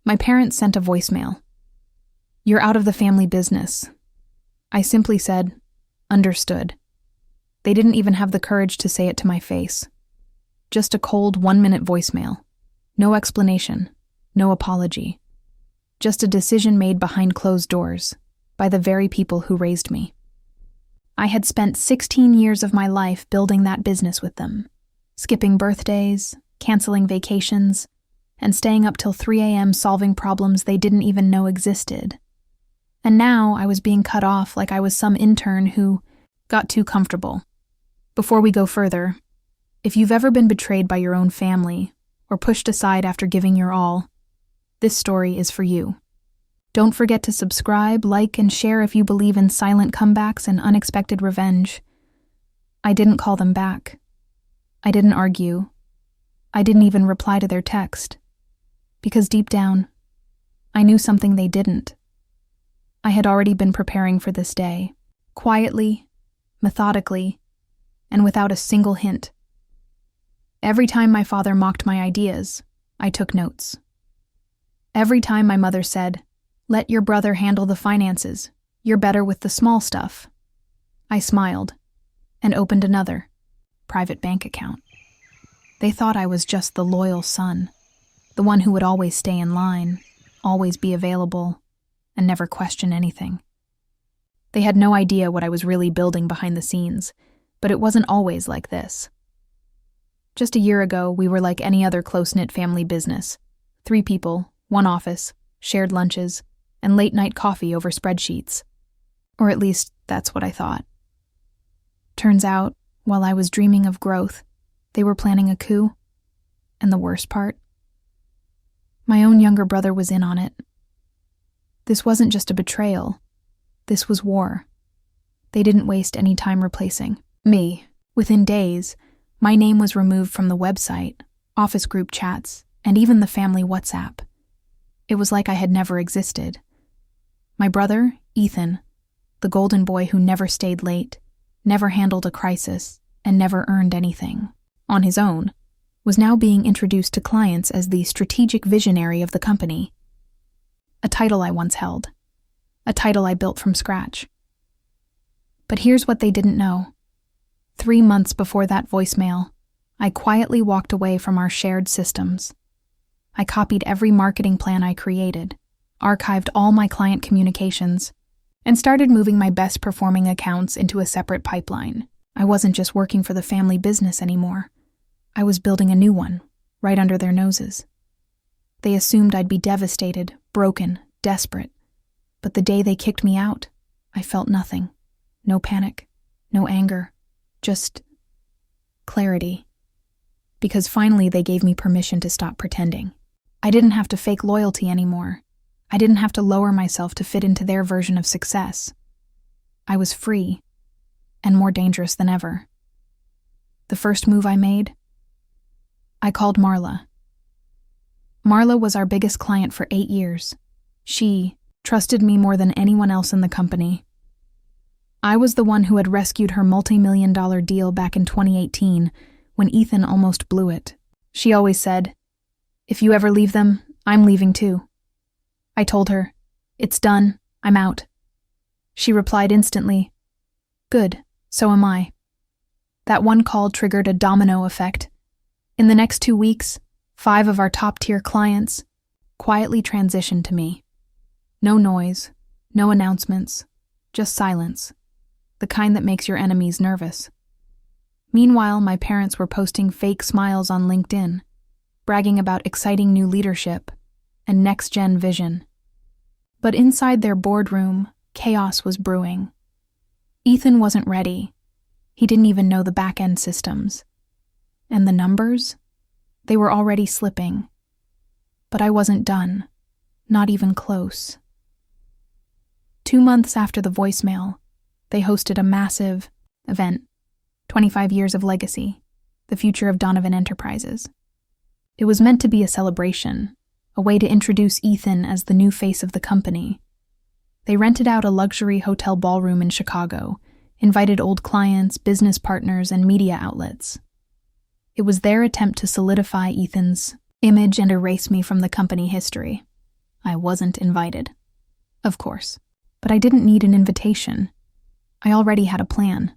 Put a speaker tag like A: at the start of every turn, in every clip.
A: My parents sent a voicemail. "You're out of the family business." I simply said, "Understood." They didn't even have the courage to say it to my face. Just a cold 1-minute voicemail. No explanation, no apology. Just a decision made behind closed doors, by the very people who raised me. I had spent 16 years of my life building that business with them, skipping birthdays, canceling vacations, and staying up till 3 a.m. solving problems they didn't even know existed. And now I was being cut off like I was some intern who got too comfortable. Before we go further, if you've ever been betrayed by your own family or pushed aside after giving your all, this story is for you. Don't forget to subscribe, like, and share if you believe in silent comebacks and unexpected revenge. I didn't call them back. I didn't argue. I didn't even reply to their text. Because deep down, I knew something they didn't. I had already been preparing for this day, quietly, methodically, and without a single hint. Every time my father mocked my ideas, I took notes. Every time my mother said, "Let your brother handle the finances, you're better with the small stuff," I smiled and opened another private bank account. They thought I was just the loyal son, the one who would always stay in line, always be available, and never question anything. They had no idea what I was really building behind the scenes, but it wasn't always like this. Just a year ago, we were like any other close-knit family business. 3 people, 1 office, shared lunches, and late-night coffee over spreadsheets. Or at least, that's what I thought. Turns out, while I was dreaming of growth, they were planning a coup. And the worst part? My own younger brother was in on it. This wasn't just a betrayal. This was war. They didn't waste any time replacing me. Within days, my name was removed from the website, office group chats, and even the family WhatsApp. It was like I had never existed. My brother, Ethan, the golden boy who never stayed late, never handled a crisis, and never earned anything on his own, was now being introduced to clients as the strategic visionary of the company. A title I once held. A title I built from scratch. But here's what they didn't know. 3 months before that voicemail, I quietly walked away from our shared systems. I copied every marketing plan I created, archived all my client communications, and started moving my best performing accounts into a separate pipeline. I wasn't just working for the family business anymore. I was building a new one, right under their noses. They assumed I'd be devastated, broken, desperate. But the day they kicked me out, I felt nothing. No panic, no anger, just clarity. Because finally they gave me permission to stop pretending. I didn't have to fake loyalty anymore. I didn't have to lower myself to fit into their version of success. I was free, and more dangerous than ever. The first move I made? I called Marla. Marla was our biggest client for 8 years. She trusted me more than anyone else in the company. I was the one who had rescued her multi-million-dollar deal back in 2018 when Ethan almost blew it. She always said, "If you ever leave them, I'm leaving too." I told her, "It's done, I'm out." She replied instantly, "Good, so am I." That one call triggered a domino effect. In the next 2 weeks, 5 of our top-tier clients quietly transitioned to me. No noise, no announcements, just silence, the kind that makes your enemies nervous. Meanwhile, my parents were posting fake smiles on LinkedIn, bragging about exciting new leadership and next-gen vision. But inside their boardroom, chaos was brewing. Ethan wasn't ready. He didn't even know the back-end systems. And the numbers? They were already slipping. But I wasn't done, not even close. 2 months after the voicemail, they hosted a massive event, 25 years of legacy, the future of Donovan Enterprises. It was meant to be a celebration, a way to introduce Ethan as the new face of the company. They rented out a luxury hotel ballroom in Chicago, invited old clients, business partners, and media outlets. It was their attempt to solidify Ethan's image and erase me from the company history. I wasn't invited. Of course. But I didn't need an invitation. I already had a plan.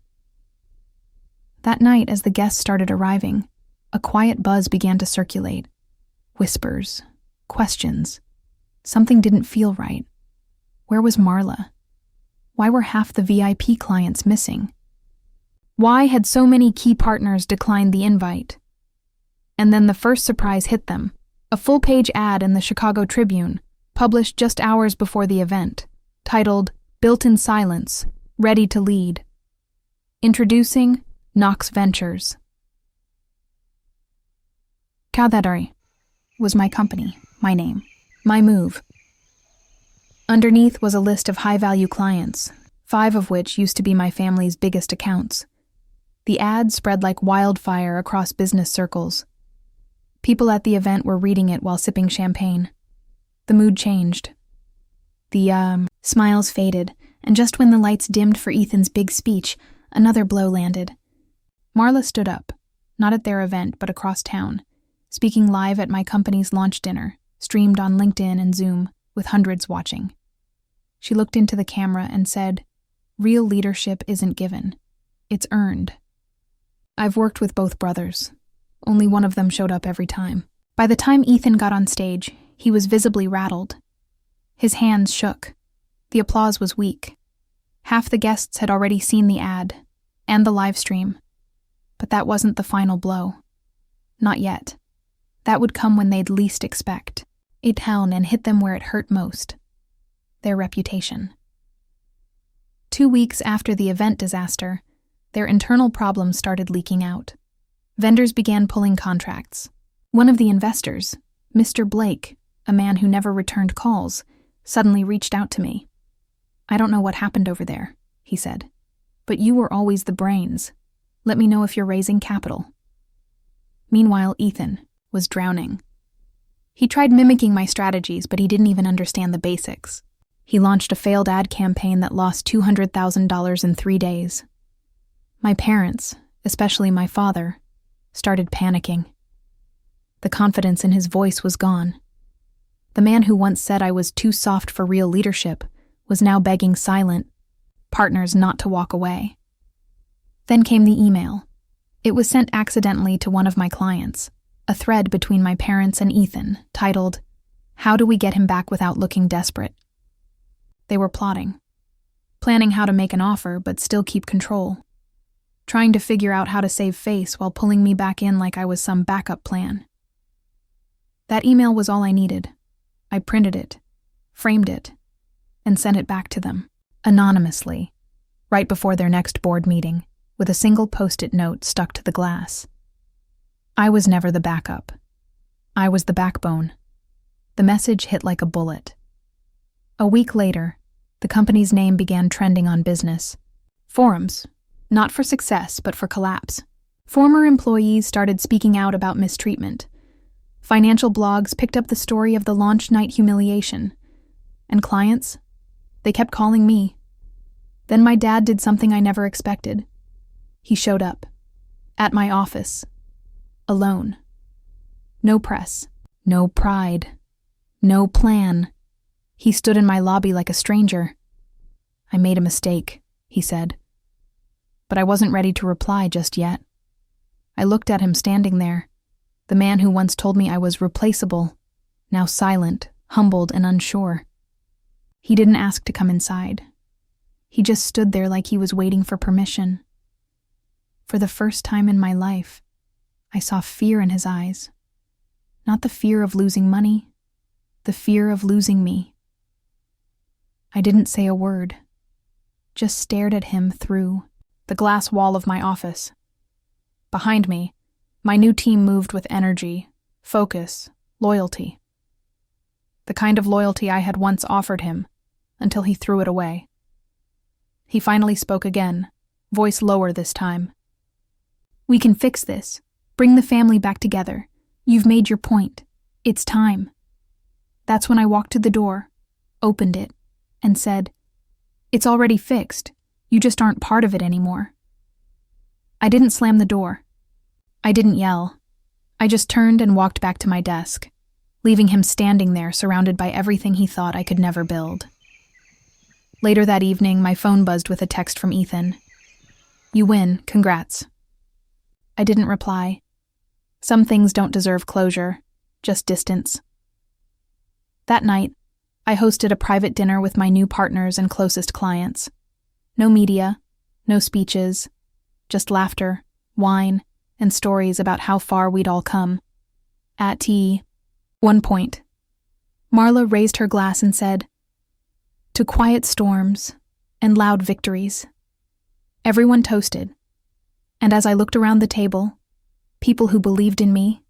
A: That night, as the guests started arriving, a quiet buzz began to circulate. Whispers, questions. Something didn't feel right. Where was Marla? Why were half the VIP clients missing? Why had so many key partners declined the invite? And then the first surprise hit them. A full-page ad in the Chicago Tribune, published just hours before the event, titled, "Built in Silence, Ready to Lead." Introducing Knox Ventures. Kadadari was my company, my name, my move. Underneath was a list of high-value clients, 5 of which used to be my family's biggest accounts. The ad spread like wildfire across business circles. People at the event were reading it while sipping champagne. The mood changed. The smiles faded, and just when the lights dimmed for Ethan's big speech, another blow landed. Marla stood up, not at their event but across town, speaking live at my company's launch dinner, streamed on LinkedIn and Zoom, with hundreds watching. She looked into the camera and said, "Real leadership isn't given. It's earned." I've worked with both brothers. Only one of them showed up every time. By the time Ethan got on stage, he was visibly rattled. His hands shook. The applause was weak. Half the guests had already seen the ad and the live stream. But that wasn't the final blow. Not yet. That would come when they'd least expect. It down and hit them where it hurt most. Their reputation. 2 weeks after the event disaster, their internal problems started leaking out. Vendors began pulling contracts. One of the investors, Mr. Blake, a man who never returned calls, suddenly reached out to me. "I don't know what happened over there," he said, "but you were always the brains. Let me know if you're raising capital." Meanwhile, Ethan was drowning. He tried mimicking my strategies, but he didn't even understand the basics. He launched a failed ad campaign that lost $200,000 in 3 days. My parents, especially my father, started panicking. The confidence in his voice was gone. The man who once said I was too soft for real leadership was now begging silent partners not to walk away. Then came the email. It was sent accidentally to one of my clients, a thread between my parents and Ethan, titled, "How do we get him back without looking desperate?" They were plotting, planning how to make an offer but still keep control, trying to figure out how to save face while pulling me back in like I was some backup plan. That email was all I needed. I printed it, framed it, and sent it back to them, anonymously, right before their next board meeting, with a single post-it note stuck to the glass. I was never the backup. I was the backbone. The message hit like a bullet. A week later, the company's name began trending on business forums, not for success but for collapse. Former employees started speaking out about mistreatment. Financial blogs picked up the story of the launch night humiliation. And clients? They kept calling me. Then my dad did something I never expected. He showed up. At my office. Alone. No press. No pride. No plan. He stood in my lobby like a stranger. "I made a mistake," he said. But I wasn't ready to reply just yet. I looked at him standing there, the man who once told me I was replaceable, now silent, humbled, and unsure. He didn't ask to come inside. He just stood there like he was waiting for permission. For the first time in my life, I saw fear in his eyes. Not the fear of losing money, the fear of losing me. I didn't say a word, just stared at him through the glass wall of my office. Behind me, my new team moved with energy, focus, loyalty. The kind of loyalty I had once offered him, until he threw it away. He finally spoke again, voice lower this time. "We can fix this. Bring the family back together. You've made your point. It's time." That's when I walked to the door, opened it, and said, "It's already fixed. You just aren't part of it anymore." I didn't slam the door. I didn't yell. I just turned and walked back to my desk. leaving him standing there surrounded by everything he thought I could never build. Later that evening, my phone buzzed with a text from Ethan. "You win, congrats." I didn't reply. Some things don't deserve closure, just distance. That night, I hosted a private dinner with my new partners and closest clients. No media, no speeches, just laughter, wine, and stories about how far we'd all come. At one point, Marla raised her glass and said, "To quiet storms and loud victories." Everyone toasted, and as I looked around the table, people who believed in me,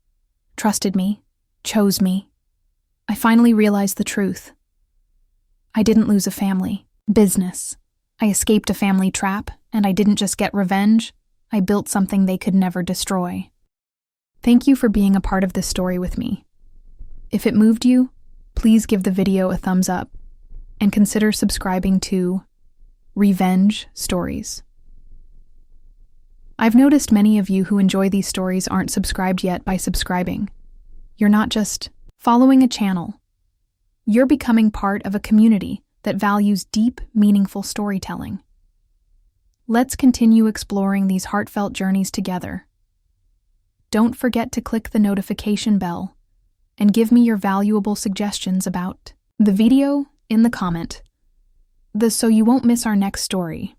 A: trusted me, chose me, I finally realized the truth. I didn't lose a family, business. I escaped a family trap, and I didn't just get revenge, I built something they could never destroy. Thank you for being a part of this story with me. If it moved you, please give the video a thumbs up and consider subscribing to Revenge Stories. I've noticed many of you who enjoy these stories aren't subscribed yet by subscribing. You're not just following a channel. You're becoming part of a community that values deep, meaningful storytelling. Let's continue exploring these heartfelt journeys together. Don't forget to click the notification bell and give me your valuable suggestions about the video in the comment, so you won't miss our next story.